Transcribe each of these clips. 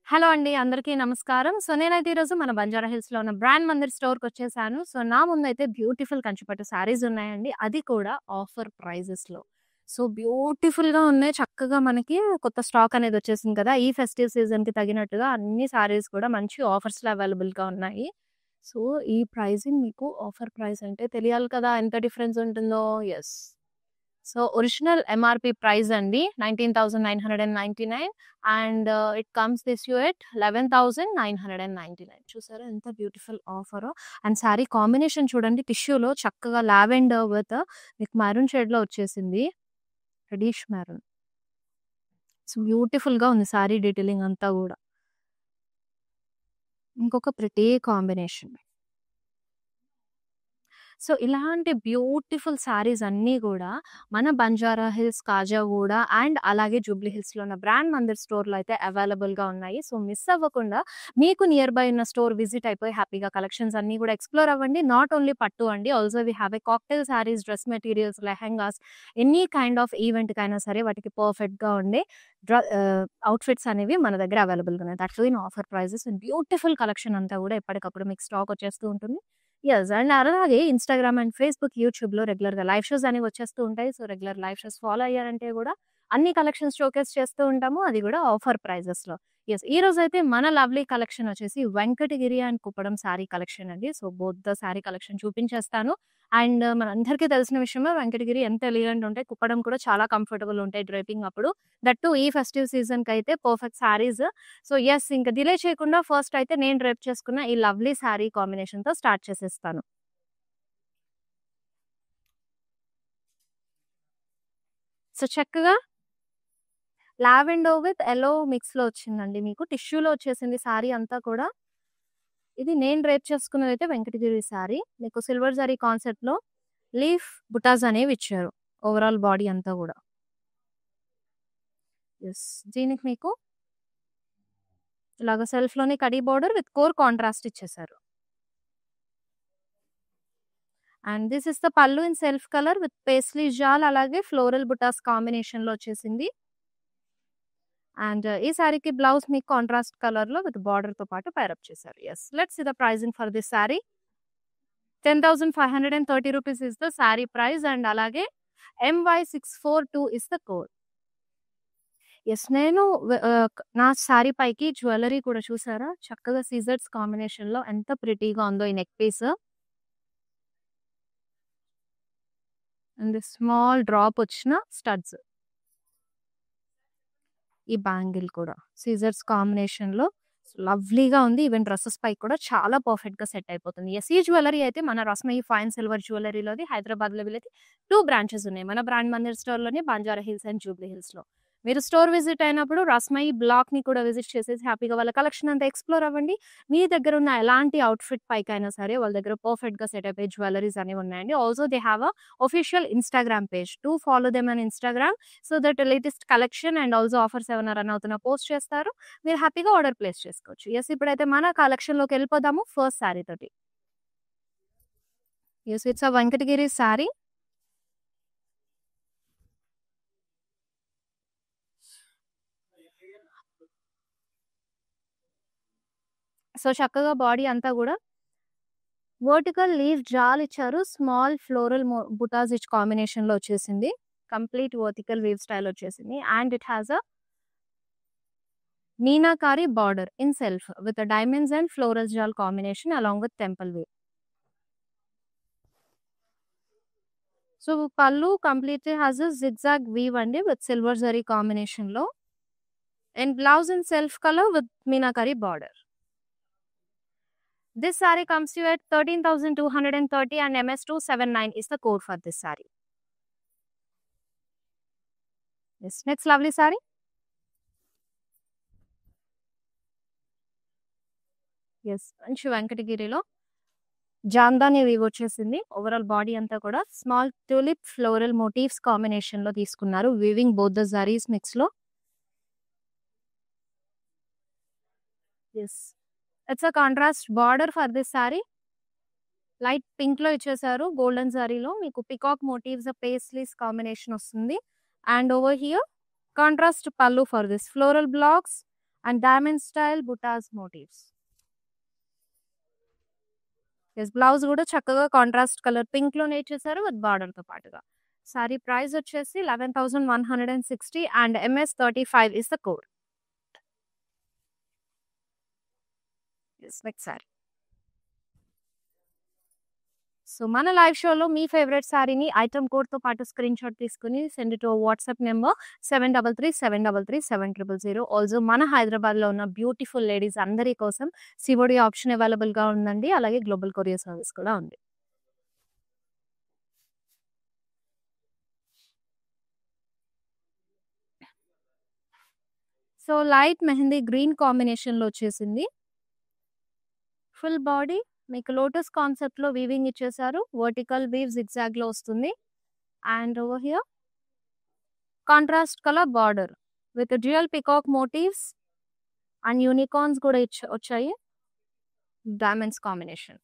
Hello అండి. అందరికీ నమస్కారం. నేనైతే ఈరోజు మన బంజారా హిల్స్‌లో ఉన్న బ్రాండ్ మందిర్ స్టోర్‌కొచ్చేసాను. నా ముందైతే బ్యూటిఫుల్ కంచిపట్టు శారీస్ ఉన్నాయండి. అది కూడా ఆఫర్ ప్రైజెస్‌లో. బ్యూటిఫుల్‌గా ఉన్నాయి. చక్కగా మనకి కొత్త స్టాక్ అనేది వచ్చేసింది కదా! ఈ ఫెస్టివ్ సీజన్‌కి తగినట్టుగా అన్ని శారీస్ కూడా మంచి ఆఫర్స్‌లో అవైలబుల్‌గా ఉన్నాయి. సో, ఈ ప్రైజింగ్ మీకు ఆఫర్ ప్రైస్ అంటే తెలియాలి కదా! ఎంత డిఫరెన్స్ ఉంటుందో. యెస్. ఒరిజినల్ ఎంఆర్‌పీ ప్రైస్ అండి 19,999 and it comes this you at 11,999. చూసారా ఎంత బ్యూటిఫుల్ ఆఫరో. అండ్ శారీ కాంబినేషన్ చూడండి టిష్యూలో చక్కగా లావెండర్ విత్ మీకు మెరూన్ షేడ్‌లో వచ్చేసింది. Reddish maroon. బ్యూటిఫుల్‌గా ఉంది శారీ డీటెయిలింగ్ అంతా గూడా. ఇంకొక ప్రిటీ కాంబినేషన్. ఇలాంటి బ్యూటిఫుల్ శారీస్ అన్నీ గూడా మన బంజారా హిల్స్, కాజాగూడ అండ్ అలాగే జూబ్లీ హిల్స్‌లో ఉన్న బ్రాండ్ మందిర్ స్టోర్‌లో అయితే అవైలబుల్‌గా ఉన్నాయి. మిస్ అవ్వకుండా మీకు నియర్ బై ఉన్న స్టోర్ విజిట్ అయిపోయి హ్యాపీగా కలెక్షన్స్ అన్నీ గూడా ఎక్స్‌ప్లోర్ అవ్వండి. నాట్ ఓన్లీ పట్టు అండి. Also we have a cocktail sarees, dress materials, lehengas any kind of ఈవెంట్‌కైనా సరే వాటికి పర్ఫెక్ట్‌గా ఉండే అవుట్‌ఫిట్స్ అనేవి మన దగ్గర అవైలబుల్‌గా ఉన్నాయి. That too in offer prices and beautiful collection అంతా గూడా ఎప్పటికప్పుడు మీకు స్టాక్ వచ్చేస్తూ ఉంటుంది. యెస్. అండ్ అలాగే ఇన్‌స్టాగ్రామ్ అండ్ ఫేస్‌బుక్, యూట్యూబ్‌లో రెగ్యులర్‌గా లైవ్ షోస్ అనేవి వచ్చేస్తూ ఉంటాయి. రెగ్యులర్ లైవ్ షోస్ ఫాలో అయ్యారంటే గూడా అన్ని కలెక్షన్స్ షోకేస్ చేస్తూ ఉంటాము. అది గూడా ఆఫర్ ప్రైజెస్‌లో. యెస్. ఈరోజైతే మన లవ్లీ కలెక్షన్ వచ్చేసి వెంకటగిరి అండ్ కుప్పడం శారీ కలెక్షన్ అండి. బోత్ ద శారీ కలెక్షన్ చూపించేస్తాను. అండ్ మనందరికీ తెలిసిన విషయమే వెంకటగిరి ఎంత ఎలిగెంట్ ఉంటాయి. కుప్పడం కూడా చాలా కంఫర్టబుల్ ఉంటాయి డ్రైపింగ్ అప్పుడు. దట్ టూ ఈ ఫెస్టివ్ సీజన్‌కైతే పర్ఫెక్ట్ శారీస్. యెస్. ఇంక డిలే చేయకుండా ఫస్ట్ అయితే నేను డ్రైప్ చేసుకున్న ఈ లవ్లీ శారీ కాంబినేషన్‌తో స్టార్ట్ చేసేస్తాను. చక్కగా లావెండర్ విత్ యెల్లో మిక్స్‌లో వచ్చిందండి మీకు. టిష్యూలో వచ్చేసింది శారీ అంతా కూడా. ఇది నేను డ్రైప్ చేసుకున్నదైతే వెంకటగిరి శారీ. మీకు సిల్వర్ జరీ కాన్సెప్ట్‌లో లీఫ్ బుటాస్ అనేవిచ్చారు. ఓవరాల్ బాడీ అంతా గూడా. యెస్. దీనికి మీకు ఇలాగ సెల్ఫ్‌లోనే kadi border with core contrast ఇచ్చేసారు. And this is the pallu in self colour with paisley jaal అలాగే ఫ్లోరల్ బుటాస్ కాంబినేషన్‌లో వచ్చేసింది. అండ్ ఈ శారీకి బ్లౌజ్ మీకు కాంట్రాస్ట్ కలర్‌లో విత్ బార్డర్‌తో పాటు పైరప్ చేశారు. Yes. Let's see the pricing for this saree. 10,530 rupees is the saree price and అలాగే MY642 is the code. Yes. నేను నా శారీ పైకి జ్యువెల్లరీ కూడా చూసారా? చక్కగా సీజర్స్ కాంబినేషన్‌లో ఎంత ప్రిటీగా ఉందో ఈ neck piece. And small drop వచ్చిన స్టడ్స్. ఈ బ్యాంగిల్ కూడా సీజర్స్ కాంబినేషన్‌లో లవ్లీగా ఉంది. ఈవెన్ డ్రెసెస్ పైకి కూడా చాలా పర్ఫెక్ట్‌గా సెట్ అయిపోతుంది. యెస్. ఈ జ్యువెల్లరీ అయితే మన రస్మయి ఫైన్ సిల్వర్ జ్యువెల్లరీలోది హైదరాబాద్‌లో వీళ్ళకి 2 బ్రాంచెస్ ఉన్నాయి. మన బ్రాండ్ మందిర్ స్టోర్‌లోని, బంజారా హిల్స్ అండ్ జూబ్లీ హిల్స్‌లో. మీరు స్టోర్ విజిట్ అయినప్పుడు రస్మయి బ్లాక్‌ని కూడా విజిట్ చేసేసి హ్యాపీగా వాళ్ళ కలెక్షన్ అంతా ఎక్స్‌ప్లోర్ అవ్వండి. మీ దగ్గర ఉన్న ఎలాంటి అవుట్‌ఫిట్ పైకైనా సరే వాళ్ళ దగ్గర పర్ఫెక్ట్‌గా సెట్ అయిపోయే జ్యువెల్లరీస్ అనేవి ఉన్నాయండి. Also they have official Instagram page. Do follow them on Instagram that latest collection and also offers ఏమైనా రన్ అవుతున్నా పోస్ట్ చేస్తారు. మీరు హ్యాపీగా ఆర్డర్ ప్లేస్ చేసుకోవచ్చు. యెస్. ఇప్పుడైతే మన కలెక్షన్‌లోకెళ్ళిపోదాము ఫస్ట్ శారీ తోటి. Yes. It's a Venkatagiri sari. చక్కగా బాడీ అంతా గూడా వర్టికల్ లీఫ్ జాల్ ఇచ్చారు. స్మాల్ ఫ్లోరల్ బుటాస్ కాంబినేషన్‌లో వచ్చేసింది. కంప్లీట్ వర్టికల్ వీవ్ స్టైల్ వచ్చేసింది. And it has a meenakari border in self with diamonds and floral jaal combination along with temple weave. Pallu completely has a zigzag weave అండి with silver zari కాంబినేషన్‌లో. And blouse in self colour with meenakari border. This saree comes to you at 13,230 and MS279 is the code for this saree. Yes, next lovely saree. Yes, మంచి వెంకటగిరిలో jamdani weave వచ్చేసింది. Overall body అంతా కూడా small tulip floral motifs కాంబినేషన్‌లో తీసుకున్నారు. Weaving both the zaris మిక్స్‌లో. Yes. It's a contrast border for this saree. Light పింక్‌లో ఇచ్చేసారు. గోల్డెన్ జరీలో మీకు పికాక్ మోటివ్స్ పేస్లీస్ కాంబినేషన్ వస్తుంది. And over here, contrast pallu for this floral blocks and diamond style buttas motifs. Yes, blouse కూడా చక్కగా contrast colour pink లోనే ఇచ్చేసారు with border తో పాటుగా. సారీ ప్రైస్ వచ్చేసి 11,160 and MS35 is the code. Next sorry. So మన live షోలో మీ favourite సారీని item code తో పాటు స్క్రీన్ షాట్ తీసుకుని send to WhatsApp number 7337337000. Also మన హైదరాబాద్ లో ఉన్న బ్యూటిఫుల్ లేడీస్ అందరి కోసం సిఓడి ఆప్షన్ అవైలబుల్ గా ఉందండి. అలాగే గ్లోబల్ కొరియర్ సర్వీస్ కూడా ఉంది. So light mehndi green combination లో వచ్చేసింది. ఫుల్ బాడీ మీకు లోటస్ కాన్సెప్ట్ లో వీవింగ్ ఇచ్చేసారు. వర్టికల్ వీవ్ జిగ్జాగ్ లో వస్తుంది. And over here contrast colour border with dual peacock motifs and unicorns కూడా వచ్చాయి. Diamonds combination.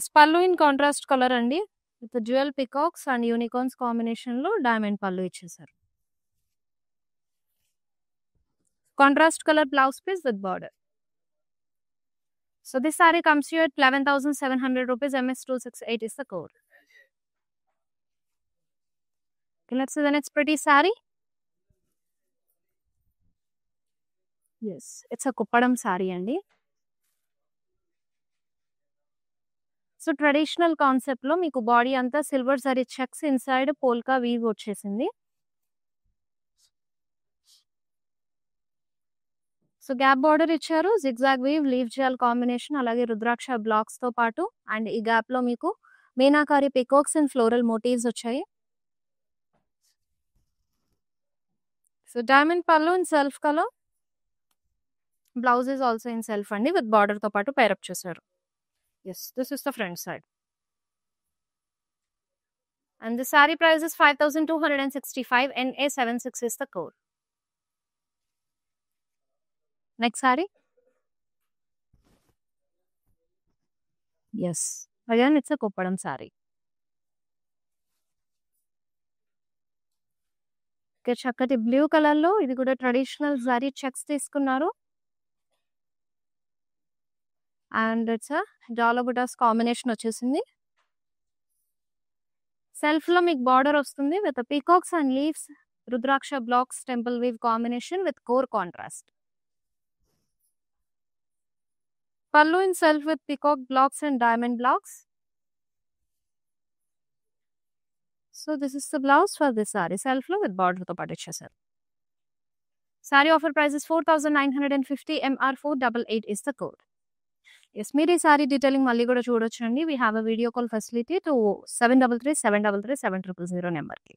Yes pallu in contrast colour అండి with dual peacocks and unicorns combination లో diamond pallu ఇచ్చేసారు. Contrast colour blouse piece with border. So this saree comes to you at 11,700 rupees. MS268 is the code. Okay, let's see the next pretty saree. Yes, it's a kuppadam saree andi. So traditional concept lo meeku body anta silver saree checks inside polka weave vachesindi. So gap border ఇచ్చారు. Zigzag weave leaf jaal combination అలాగే rudraksha blocks తో పాటు and ఈ gap లో మీకు meenakari peacocks and floral motifs వచ్చాయి. So diamond pallu in self colour. Blouse is also in self అండి with border తో పాటు పేరప్ చేశారు. Yes, this is the front side. And the saree price is 5,265. NA76 is the code. Next saree. Yes, again it's a koppadam saree. Okay, చక్కటి blue colour లో ఇది కూడా traditional saree checks తీసుకున్నారు. And it's dollar butas combination వచ్చేసింది. Self లో మీకు border వస్తుంది with peacocks and leaves rudraksha blocks temple weave combination with core contrast. Pallu in self with peacock blocks and diamond blocks. So this is the blouse for this saree. Self lo with border to paatu ichesaru. Saree offer price is 4,950. MR488 is the code. Yes, మీరు ఈ sorry detailing మళ్ళీ కూడా చూడొచ్చండి. We have a video call facility to 733-733-7000 నెంబర్కి.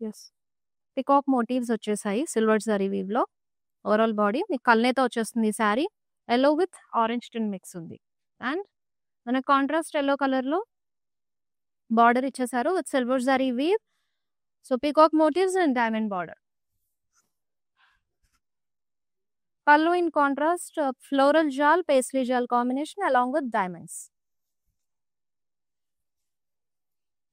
Yes, peacock motifs వచ్చేసాయి silver zari weave లో. Overall body మీకు కల్నేతో వచ్చేస్తుంది. ఈ saree yellow with orange tint mix ఉంది. అండ్ మన కాంట్రాస్ట్ ఎల్లో కలర్ లో బార్డర్ ఇచ్చేసారు with silver zari weave. So peacock motifs and diamond border. Pallu in contrast floral jaal paisley jaal combination along with diamonds.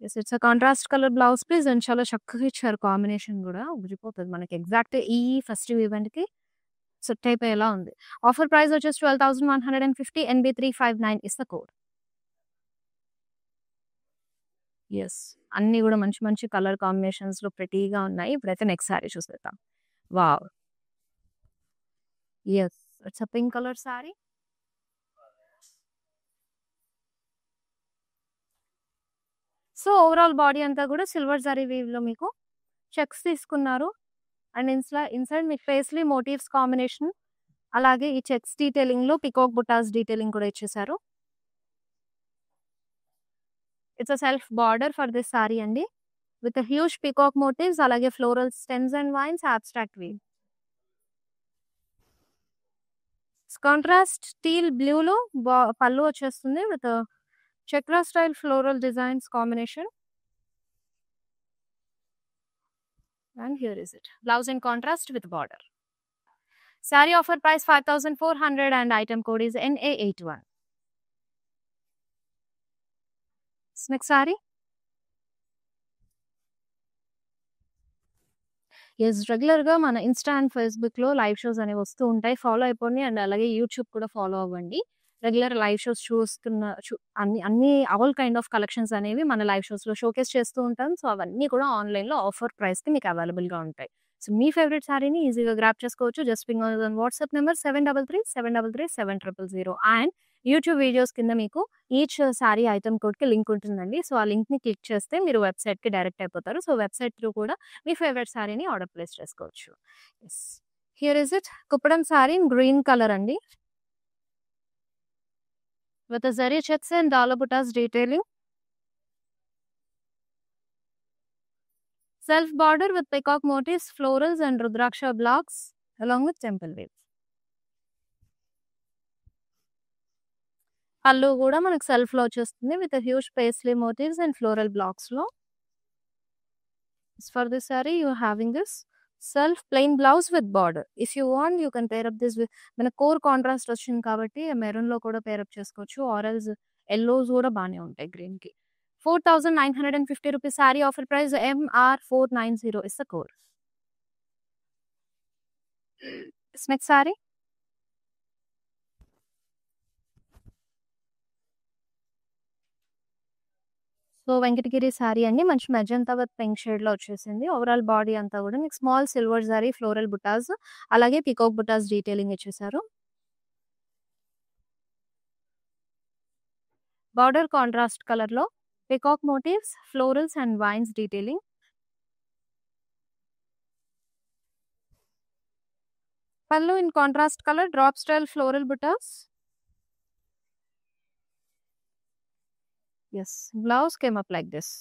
Yes, it's a contrast colour blouse piece and చాలా చక్కగా ఇచ్చారు. Combination కూడా ఉడిపోతుంది మనకి exact ఈ festive event కి సెట్ అయిపోయేలా ఉంది. ఆఫర్ ప్రైస్ వచ్చేసి 12,150. NB359 is the code. Yes, అన్ని కూడా మంచి మంచి కలర్ కాంబినేషన్స్ లో ప్రెటీగా ఉన్నాయి. ఇప్పుడైతే నెక్స్ట్ సారీ చూసేద్దాం. Wow, yes, it's a pink colour saree. So overall body అంతా కూడా సిల్వర్ జరీ వీవ్ లో మీకు చెక్స్ తీసుకున్నారు. అండ్ ఇన్సైడ్ మీకు పేస్లీ మోటివ్స్ కాంబినేషన్ అలాగే ఈ చెక్స్ డీటెయిలింగ్ లో పికాక్ బుటాస్ డీటెయిలింగ్ కూడా ఇచ్చేసారు. It's a self border for this saree అండి విత్ హ్యూజ్ పికాక్ మోటివ్స్ అలాగే floral stems and vines abstract weave. Contrast steel blue లో పళ్ళు వచ్చేస్తుంది with chakra style floral designs combination. And here is it. Blouse in contrast with border. Saree offer price 5,400 and item code is NA81. Next saree. Yes రెగ్యులర్‌గా మన Insta and ఫేస్‌బుక్‌లో live shows అనేవి వస్తూ ఉంటాయి. Follow అయిపోండి అండ్ అలాగే YouTube కూడా follow అవ్వండి. రెగ్యులర్ లైవ్ షోస్ చూస్తున్న అన్ని ఆల్ కైండ్ ఆఫ్ కలెక్షన్స్ అనేవి మన లైవ్ షోస్‌లో షోకేస్ చేస్తూ ఉంటాం. సో, అవన్నీ కూడా ఆన్‌లైన్‌లో ఆఫర్ ప్రైస్‌కి మీకు అవైలబుల్‌గా ఉంటాయి. సో, మీ ఫేవరెట్ సారీని ఈజీగా గ్రాబ్ చేసుకోవచ్చు. Just ping on WhatsApp number 7337337000 and YouTube videos కింద మీకు ఈచ్ సారీ ఐటెమ్ కోడ్‌కి లింక్ ఉంటుందండి. సో, ఆ లింక్‌ని క్లిక్ చేస్తే మీరు వెబ్‌సైట్‌కి డైరెక్ట్ అయిపోతారు. సో, వెబ్‌సైట్ త్రూ కూడా మీ ఫేవరెట్ సారీని ఆర్డర్ ప్లేస్ చేసుకోవచ్చు. Yes. Here is it. Kuppadam saree in green colour అండి. With zari checks and dollar butas detailing. Self border with peacock motifs, florals and rudraksha blocks along with temple weaves. Pallu కూడా మనకు సెల్ఫ్‌లో వచ్చేస్తుంది with huge paisley motifs and floral బ్లాక్స్‌లో. For this saree, you are having this self plain blouse with border. If you want, you can pair up this with మన core contrast వచ్చింది కాబట్టి మెరూన్‌లో కూడా pair up చేసుకోవచ్చు. Or else yellows కూడా బానే ఉంటాయి గ్రీన్‌కి. 4,950 rupees saree offer price MR490 is the code. This next saree. So, Venkatagiri sorry అండి. మంచి మెజంతా విత్ పింక్ షేడ్‌లో వచ్చేసింది. ఓవరాల్ బాడీ అంతా కూడా మీకు small silver zari floral butas అలాగే పీకాక్ బుటాస్ డీటెయిలింగ్ ఇచ్చేసారు. బార్డర్ కాంట్రాస్ట్ కలర్‌లో peacock motifs, florals and vines detailing. Pallu in contrast colour drop style floral butas. Yes. Blouse came up like this.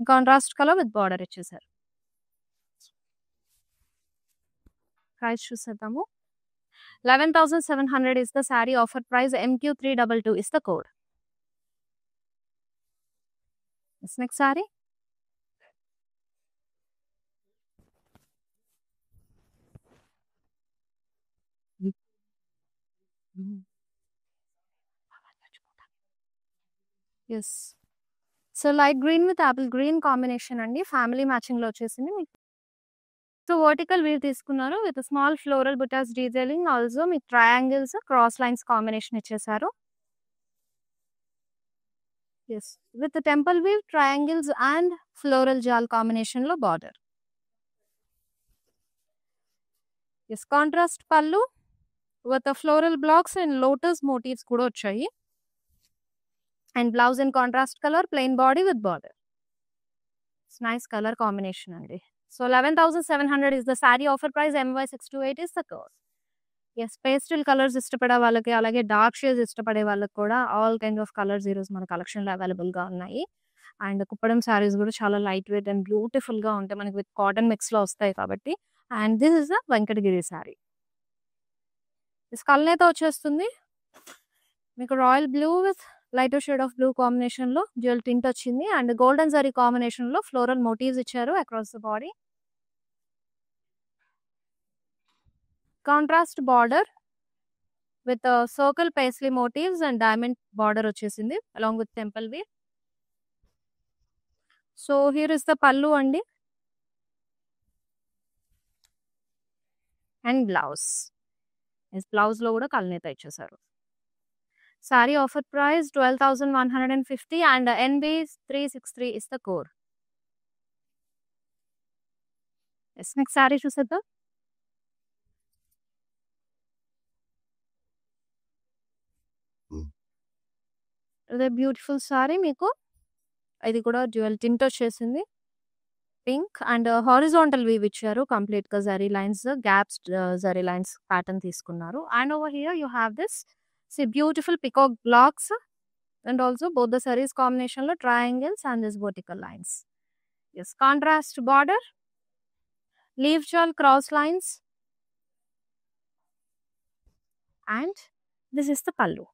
Contrast colour with border ఇచ్చేసారు. Price చూసేద్దాము. 11,700 is the saree offer price. MQ322 is the code. This next saree. Yes. So, light green with apple green combination అండి. Family మ్యాచింగ్‌లో వచ్చేసింది మీకు. So, vertical weave తీసుకున్నారు with small floral butas detailing. Also మీకు triangles, cross lines combination ఇచ్చేసారు. Yes. With temple weave, triangles and floral jaal కాంబినేషన్‌లో border. Yes. Contrast pallu with floral blocks and lotus motifs కూడా వచ్చాయి. And blouse in contrast colour, plain body with border. It's nice colour combination అండి. So, 11,700 is the saree offer price. MY628 is the code. Yes. Pastel colours ఇష్టపడే వాళ్ళకి అలాగే dark shades ఇష్టపడే వాళ్ళకి కూడా all kind of colours ఈరోజు మన కలెక్షన్‌లో అవైలబుల్‌గా ఉన్నాయి. అండ్ కుప్పడం సారీస్ కూడా చాలా లైట్ వెయిట్ అండ్ బ్యూటిఫుల్‌గా ఉంటాయి. మనకి విత్ కాటన్ మిక్స్‌లో వస్తాయి కాబట్టి. And this is the Venkatagiri saree. కల్నేత వచ్చేస్తుంది. మీకు royal blue with lighter shade of blue కాంబినేషన్‌లో డ్యూయల్ టింట్ వచ్చింది. అండ్ గోల్డెన్ జరీ కాంబినేషన్‌లో ఫ్లోరల్ మోటివ్స్ ఇచ్చారు across the body. Contrast border with circle paisley motifs and diamond border వచ్చేసింది along with temple weave. So, here is the pallu అండి. And blouse. Yes. బ్లౌజ్‌లో కూడా కల్నేత ఇచ్చేసారు. Saree offer price 12,150 and NB363 is the code. Yes. Next sorry చూసేద్దాం. ఇదే beautiful saree మీకు. ఇది కూడా డ్యూయల్ టింట్ వచ్చేసింది. పింక్ అండ్ హారిజాంటల్ వీవ్ ఇచ్చారు. కంప్లీట్‌గా zari lines, gaps zari lines pattern తీసుకున్నారు. And over here you have this beautiful peacock blocks and also both the sarees కాంబినేషన్‌లో triangles and this vertical lines. Yes. Contrast border, leaf jaal cross lines and this is the pallu.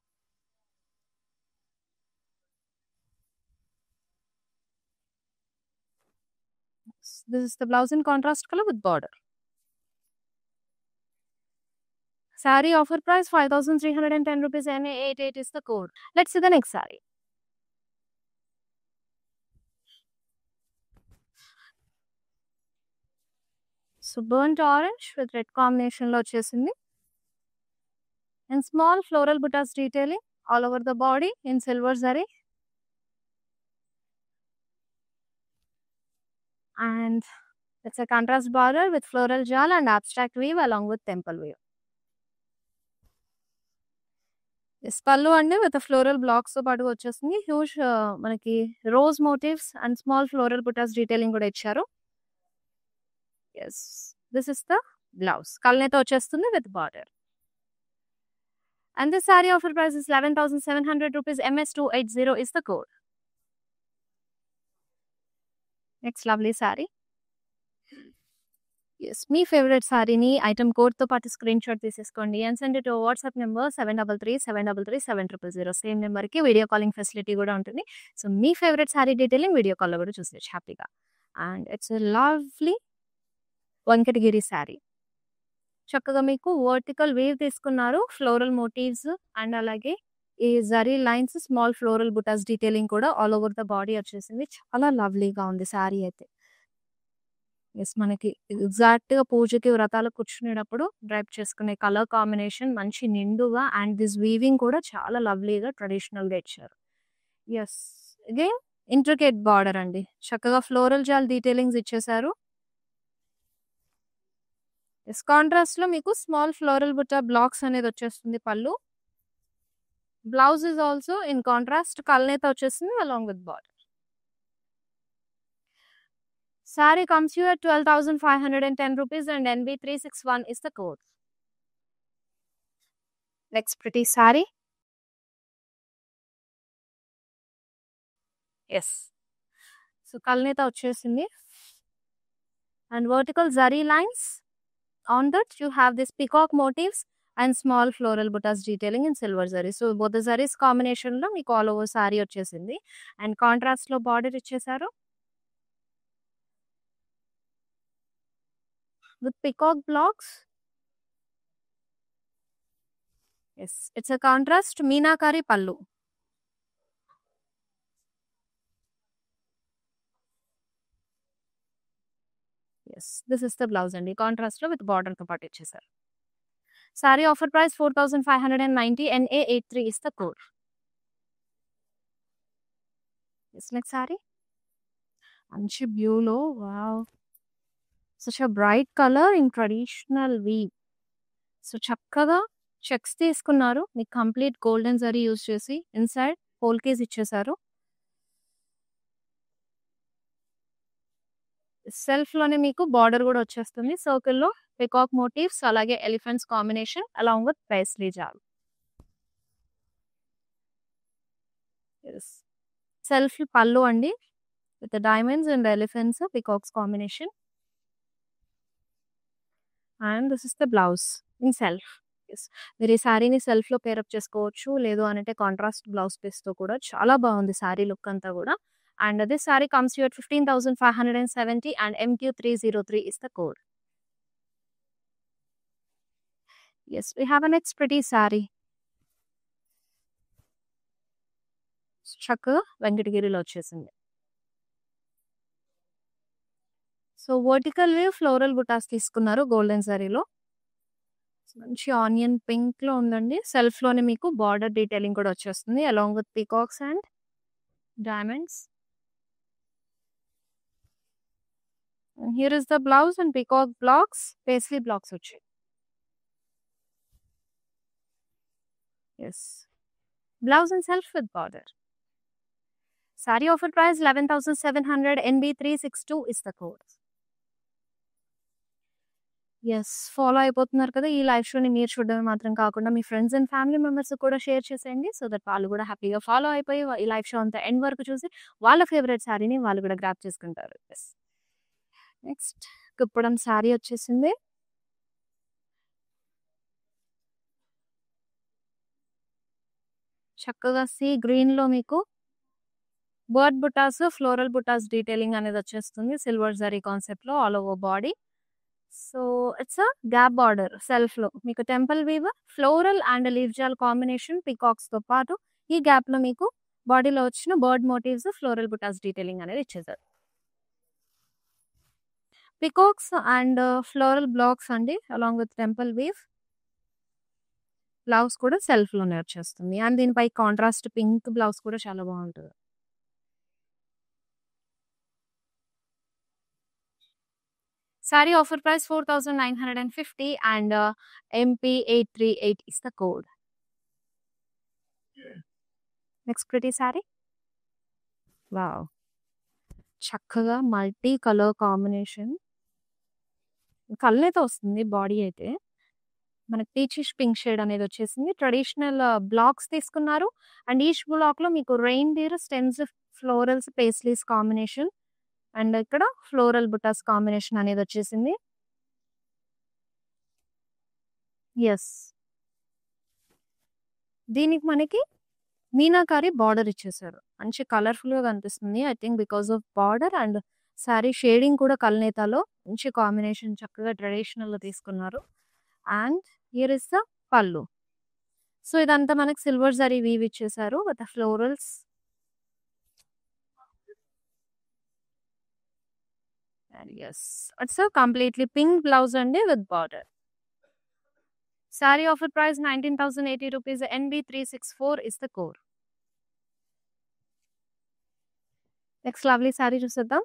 This is the blouse in contrast color with border. Saree offer price 5,310 rupees and 88 is the code. Let's see the next saree. So burnt orange with red combination lo vachesindi. And small floral buttas detailing all over the body in silver zari. And it's a contrast border with floral jal and abstract weave along with temple weave. Yes, pallu andi with the floral blocks తో పాటుగా వచ్చేస్తుంది. Huge మనకి rose motifs and small floral butas detailing కూడా ఇచ్చారు. Yes, this is the blouse. కల్నేతో వచ్చేస్తుంది with border. And this saree offer price is 11,700 rupees. MS280 is the code. Next lovely saree. Yes, me favourite సారీని item కోడ్తో పాటు screen shot తీసేసుకోండి and send it WhatsApp number 7337337000. Same నెంబర్కి video calling facility కూడా ఉంటుంది. So మీ favourite sorry detailing video కాల్లో కూడా చూసేయచ్చు హ్యాపీగా. And it's lovely Venkatagiri sorry. చక్కగా మీకు వర్టికల్ వేవ్ తీసుకున్నారు, ఫ్లోరల్ మోటివ్స్ అండ్ అలాగే ఈ zari lines small floral butas detailing కూడా ఆల్ ఓవర్ ద బాడీ వచ్చేసింది. చాలా లవ్లీగా ఉంది సారీ అయితే. ఎస్, మనకి ఎగ్జాక్ట్‌గా పూజకి, వ్రతాలకు కూర్చునేటప్పుడు డ్రైప్ చేసుకునే కలర్ కాంబినేషన్ మంచి నిండుగా అండ్ దిస్ వీవింగ్ కూడా చాలా లవ్లీగా ట్రెడిషనల్‌గా ఇచ్చారు. యెస్, అగైన్ ఇంట్రికేట్ బార్డర్ అండి. చక్కగా ఫ్లోరల్ జాల్ డీటెయిలింగ్స్ ఇచ్చేశారు. యెస్, కాంట్రాస్ట్‌లో మీకు స్మాల్ ఫ్లోరల్ బుట్ట బ్లాక్స్ అనేది వచ్చేస్తుంది pallu. Blouse is also in contrast కల్నేత వచ్చేస్తుంది along with border. Saree comes you at 12,510 rupees and NB361 is the code. Next pretty saree. Yes. So kalneta vachesindi. And vertical zari lines. On that you have this peacock motifs and small floral buttas detailing in silver zari. So both the zaris combination lo meeku all over saree vachesindi. And contrast lo border ichesaru. With peacock blocks. Yes, it's a contrast meenakari pallu. Yes, this is the blouse and contrast with border to part ichesaru. Saree offer price 4,590 and A83 is the code. Yes, next saree. Anchi Bulo, wow. Such a bright color in traditional weave. So చక్కగా checks తీసుకున్నారు. మీకు complete golden zari use చేసి inside whole case ఇచ్చేసారు. Self లోనే మీకు border కూడా వచ్చేస్తుంది. Circle లో పికాక్ మోటివ్స్ అలాగే elephants combination along with paisley jaal. Self pallu అండి with diamonds and elephants peacocks combination. And this is the blouse in self. Yes, మీరు ఈ శారీని సెల్ఫ్లో పేరప్ చేసుకోవచ్చు, లేదు అంటే కాంట్రాస్ట్ బ్లౌజ్ పీస్తో కూడా చాలా బాగుంది శారీ లుక్ అంతా కూడా. And this saree comes you at 15,570 and MQ303 is the code. Yes, we have a next pretty saree. చక్కగా వెంకటగిరిలో వచ్చేసింది. So vertical weave floral butas తీసుకున్నారు గోల్డెన్ జరీలో. మంచి ఆనియన్ పింక్ లో ఉందండి. సెల్ఫ్ లోనే మీకు బార్డర్ డీటెయిలింగ్ కూడా వచ్చేస్తుంది along with peacocks and diamonds. Here is the blouse and peacock blocks, paisley blocks వచ్చాయి. Yes, blouse and self with border. Saree offer price 11,700 NB362 is the code. Yes, follow అయిపోతున్నారు కదా. ఈ live షోని మీరు చూడడమే మాత్రం కాకుండా మీ ఫ్రెండ్స్ అండ్ ఫ్యామిలీ మెంబర్స్ కూడా షేర్ చేసేయండి. సో దట్ వాళ్ళు కూడా హ్యాపీగా ఫాలో అయిపోయి ఈ లైవ్ షో అంతా ఎండ్ వరకు చూసి వాళ్ళ ఫేవరెట్ శారీని వాళ్ళు కూడా గ్రాప్ చేసుకుంటారు. ఎస్, నెక్స్ట్ కుప్పడం శారీ వచ్చేసింది. చక్కగా సీ గ్రీన్ లో మీకు bird butas, floral butas detailing అనేది వచ్చేస్తుంది సిల్వర్ జరీ కాన్సెప్ట్ లో all over body. So it's a gap border self లో మీకు temple weave floral and leaf jaal combination peacocks తో పాటు ఈ గ్యాప్ లో మీకు బాడీలో వచ్చిన bird motifs floral butas detailing అనేది ఇచ్చేసారు. పికాక్స్ అండ్ ఫ్లోరల్ బ్లాక్స్ అండి along with temple weave. Blouse కూడా సెల్ఫ్ లోనే వచ్చేస్తుంది అండ్ దీనిపై కాంట్రాస్ట్ పింక్ బ్లౌజ్ కూడా చాలా బాగుంటుంది. Saree offer price 4,950 and MP838 is the code. Next pretty saree. Wow. చక్కగా మల్టీ కలర్ కాంబినేషన్. కలర్ అయితే వస్తుంది బాడీ అయితే. మనకి పీచిష్ పింక్ షేడ్ అనేది వచ్చేసింది. ట్రెడిషనల్ బ్లాక్స్ తీసుకున్నారు అండ్ ఈచ్ బ్లాక్ లో మీకు reindeer stems florals paisleys combination and ఇక్కడ ఫ్లోరల్ బుటాస్ కాంబినేషన్ అనేది వచ్చేసింది. ఎస్ దీనికి మనకి మీనాకారి బార్డర్ ఇచ్చేసారు. మంచి కలర్ఫుల్ గా కనిపిస్తుంది. I think because of border and sari shading కూడా కల్నేతాలో మంచి కాంబినేషన్ చక్కగా ట్రెడిషనల్ లో తీసుకున్నారు. And here is the pallu. So ఇదంతా మనకి సిల్వర్ జరీ వీవ్ ఇచ్చేసారు with florals. Yes it's completely pink blouse అండి with border. Saree offer price 19,080 rupees. NB364 is the code. Next lovely saree చూసేద్దాం.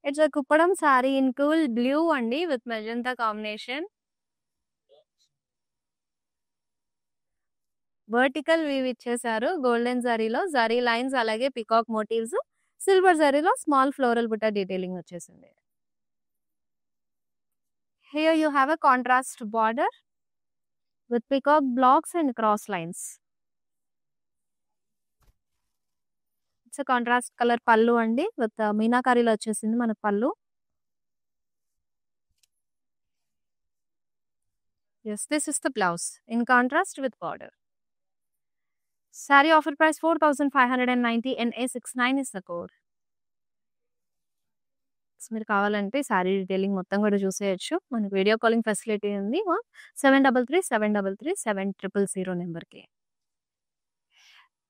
It's a Kuppadam saree in cool blue అండి with magenta combination. Vertical weave ఇచ్చేసారు golden జరీలో. Zari lines అలాగే peacock motifs. Silver జరీలో small floral butta detailing వచ్చేసింది. Here you have a contrast border with peacock blocks and cross lines. It's a contrast color pallu andi with మీనాకారిలో వచ్చేసింది మన పల్లు. Yes, this is the blouse in contrast with border. Saree offer price 4,590 NA69 is the code. మీరు కావాలంటే sorry detailing మొత్తం కూడా చూసేయచ్చు. మనకి video calling facility ఉంది 7337337000 నెంబర్కి.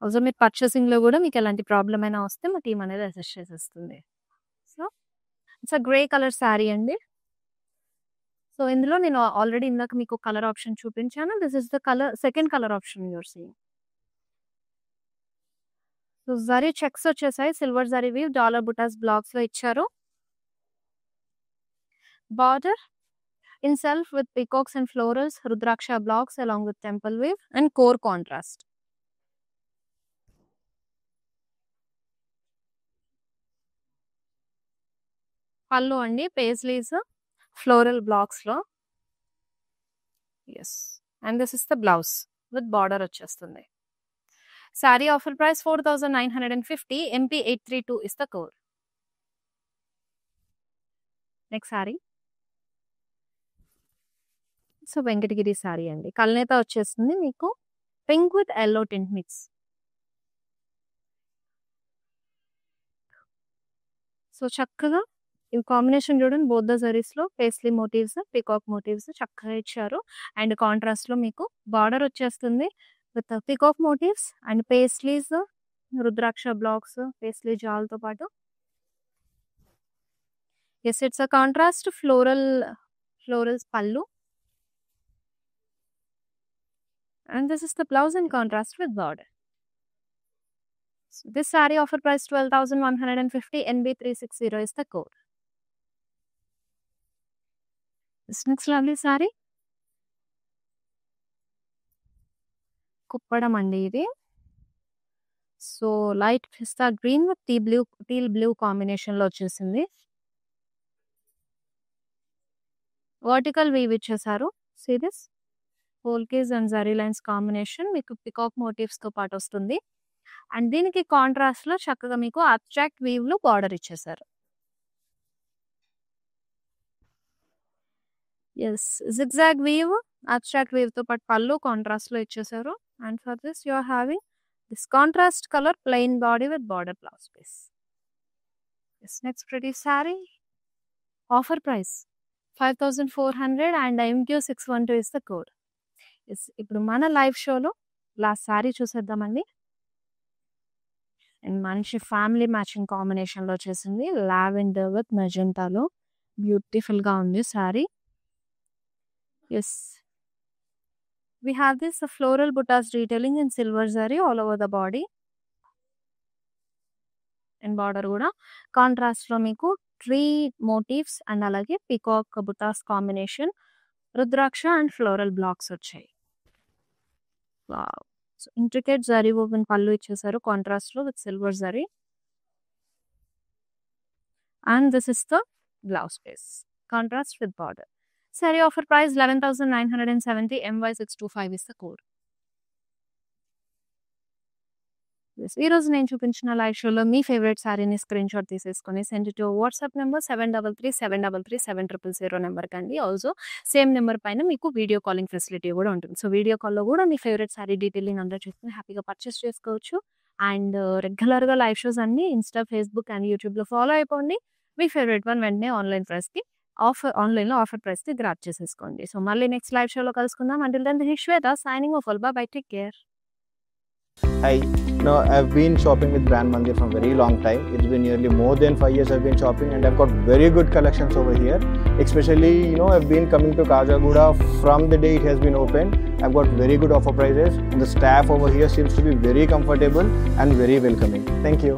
ఆల్సో మీరు పర్చేసింగ్ లో కూడా మీకు ఎలాంటి ప్రాబ్లం అయినా వస్తే మా టీం అనేది అసెస్ చేసేస్తుంది. So it's a grey colour saree అండి. సో ఇందులో నేను ఆల్రెడీ ఇందాక మీకు కలర్ ఆప్షన్ చూపించాను. This is the colour second colour option you're seeing. So zari checks వచ్చేసాయి. Silver zari weave dollar butas blocks లో ఇచ్చారు. Border in self with peacocks and florals, rudraksha blocks along with temple weave and core contrast. Pallu andi paisleys floral blocks lo. Yes, and this is the blouse with border వచ్చేస్తుంది. Saree offer price 4,950. MP832 is the code. Next saree. So Venkatagiri sorry అండి. కల్నేత వచ్చేస్తుంది మీకు pink with yellow tint mix. So చక్కగా ఈ combination చూడండి. Both the zaris లో paisley motifs peacock motifs చక్కగా ఇచ్చారు. అండ్ కాంట్రాస్ట్ లో మీకు బార్డర్ వచ్చేస్తుంది with peacock motifs and paisleys rudraksha blocks paisley jaal తో పాటు. Yes it's a contrast florals pallu. And this is the blouse in contrast with border. So this saree offer price 12,150. NB360 is the code. This next lovely saree. Kuppadam అండి ఇది. So light pista green with teal blue combination లో వచ్చేసింది. Vertical weave ఇచ్చేసారు. See this polkas and zari lines combination మీకు peacock motifs తో పాటు వస్తుంది. And దీనికి కాంట్రాస్ట్ లో చక్కగా మీకు అబ్స్ట్రాక్ట్ వీవ్ లో బార్డర్ ఇచ్చేసారు. Yes zigzag weave abstract weave తో పాటు పళ్ళు కాంట్రాస్ట్ లో ఇచ్చేసారు. And for this you are having This contrast color, plain body with border blouse piece. This next pretty saree, offer price 5,400 and IMQ612 is the code. Yes, ఇప్పుడు మన live షోలో last saree చూసేద్దామండి. అండ్ మంచి ఫ్యామిలీ మ్యాచింగ్ కాంబినేషన్లో వచ్చేసింది, lavender with మెజెంటాలో బ్యూటిఫుల్గా ఉంది saree. Yes, we have this floral buttas detailing in silver zari all over the body, and border కూడా కాంట్రాస్ట్ లో మీకు ట్రీ మోటివ్స్ అండ్ అలాగే peacock butas combination, rudraksha and floral blocks వచ్చాయి. Wow, so intricate zari woven pallu ఇచ్చేసారు contrast లో with silver zari, and this is the blouse piece contrast with border. Saree offer price 11,970, MY625 is the code. Yes, ఈ రోజు నేను చూపించిన live షోలో మీ favourite సారీని screen shot తీసేసుకొని send to WhatsApp number 7337337000 నెంబర్కి అండి. ఆల్సో సేమ్ నెంబర్ పైన మీకు వీడియో కాలింగ్ ఫెసిలిటీ కూడా ఉంటుంది. సో వీడియో కాల్లో కూడా మీ ఫేవరెట్ సారీ డీటెయిలింగ్ అందరూ చూసుకుని హ్యాపీగా పర్చేస్ చేసుకోవచ్చు. అండ్ రెగ్యులర్గా లైవ్ షోస్ అన్ని ఇన్స్టా, ఫేస్బుక్ అండ్ యూట్యూబ్లో ఫాలో అయిపోండి. మీ ఫేవరెట్ వన్ వెంటనే ఆన్లైన్ ప్రైస్కి ఆన్లైన్లో ఆఫర్ ప్రైస్కి గ్రాప్ చేసేసుకోండి. సో మళ్ళీ నెక్స్ట్ లైవ్ షోలో కలుసుకుందాం. Until then this is Shweta signing off. Bye, take care. Hi, I've been shopping with Brand Mandir for a very long time. It's been nearly more than 5 years I've been shopping, and I've got very good collections over here. Especially, I've been coming to Kajagoda from the day it has been opened. I've got very good offer prices, and the staff over here seems to be very comfortable and very welcoming. Thank you.